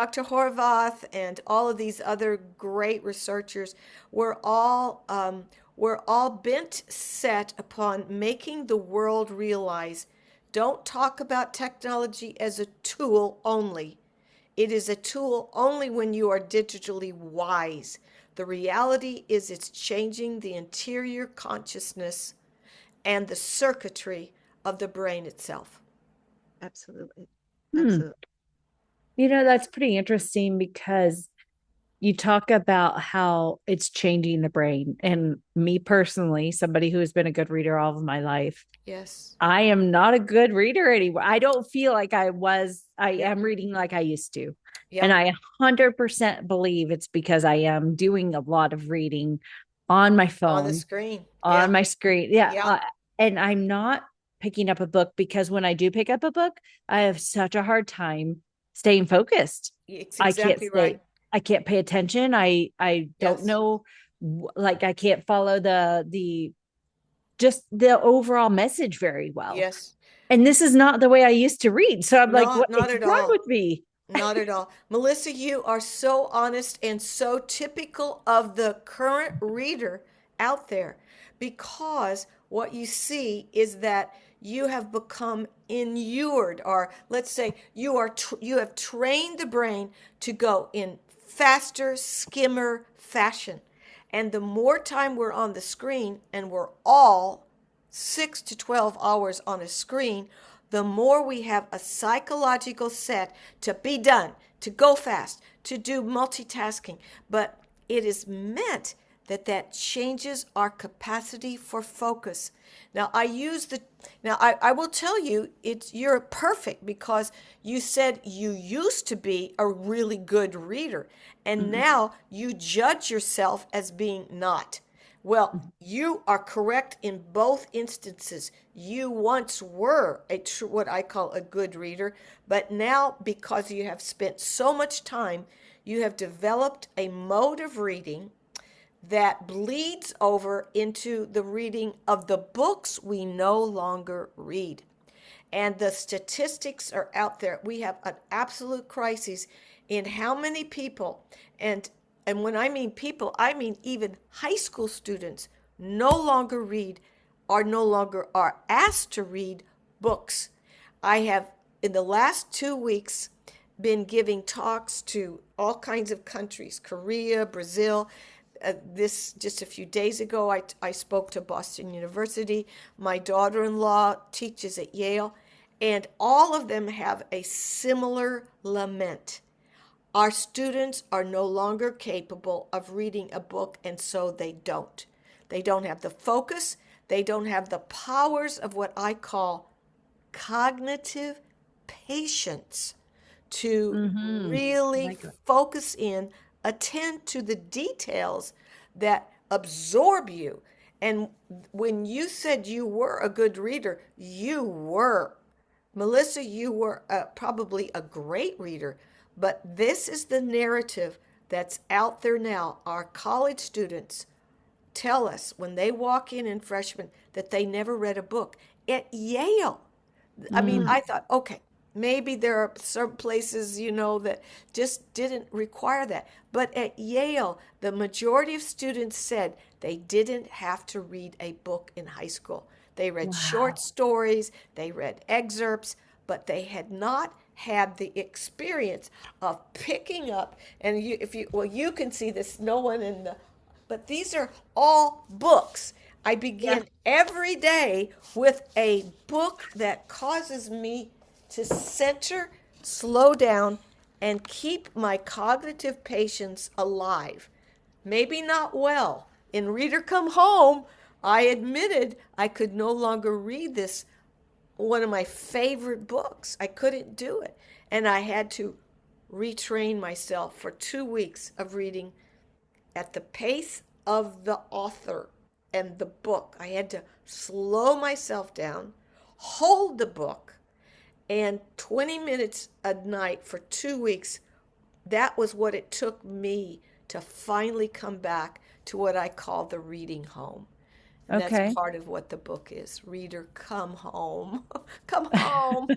Dr. Horvath and all of these other great researchers were all bent set upon making the world realize don't talk about technology as a tool only. It is a tool only when you are digitally wise. The reality is it's changing the interior consciousness and the circuitry of the brain itself. Absolutely. Hmm. Absolutely. That's pretty interesting because you talk about how it's changing the brain. And me personally, somebody who has been a good reader all of my life, Yes. I am not a good reader anymore. I don't feel like I Yep. am reading like I used to. And Yep. I 100% believe it's because I am doing a lot of reading on my On the phone, screen. on Yeah. my screen. Yeah. Yeah. And I'm not picking up a book because when I do pick up a book, I have such a hard time staying focused. It's I can't exactly right. stay, I can't pay attention. I don't Yes. know, like I can't follow the just the overall message very well. Yes. And this is not the way I used to read. So I'm like, what Not is at wrong all. with me? Not at all. Melissa, you are so honest and so typical of the current reader out there because what you see is that you have become inured, or let's say you have trained the brain to go in faster, skimmer fashion. And the more time we're on the screen, and we're all 6 to 12 hours on a screen, the more we have a psychological set to be done, to go fast, to do multitasking. But it is meant that changes our capacity for focus. Now I will tell you you're perfect because you said you used to be a really good reader and Mhm. now you judge yourself as being not. Well, you are correct in both instances. You once were what I call a good reader, but now because you have spent so much time, you have developed a mode of reading that bleeds over into the reading of the books we no longer read. And the statistics are out there. We have an absolute crisis in how many people, and and when I mean people, I mean even high school students no longer read, or no longer are asked to read books. I have in the last 2 weeks been giving talks to all kinds of countries, Korea, Brazil. This just a few days ago, I spoke to Boston University. My daughter in law teaches at Yale, and all of them have a similar lament. Our students are no longer capable of reading a book, and so they don't. They don't have the focus, they don't have the powers of what I call cognitive patience to Mhm. really Like, focus in, attend to the details that absorb you. And when you said you were a good reader, you were. Melissa, you were probably a great reader, but this is the narrative that's out there now. Our college students tell us when they walk in freshmen that they never read a book at Yale. I mean, mm, I thought, okay, maybe there are some places, that just didn't require that. But at Yale, the majority of students said they didn't have to read a book in high school. They read short wow. stories, they read excerpts, but they had not had the experience of picking up. And you can see this, no one in the, but these are all books. I Yeah. begin every day with a book that causes me to center, slow down, and keep my cognitive patience alive. Maybe not well. In Reader Come Home, I admitted I could no longer read this, one of my favorite books. I couldn't do it. And I had to retrain myself for 2 weeks of reading at the pace of the author and the book. I had to slow myself down, hold the book, and 20 minutes a night for 2 weeks. That was what it took me to finally come back to what I call the reading home. And that's Okay. part of what the book is. Reader, come home. Come home.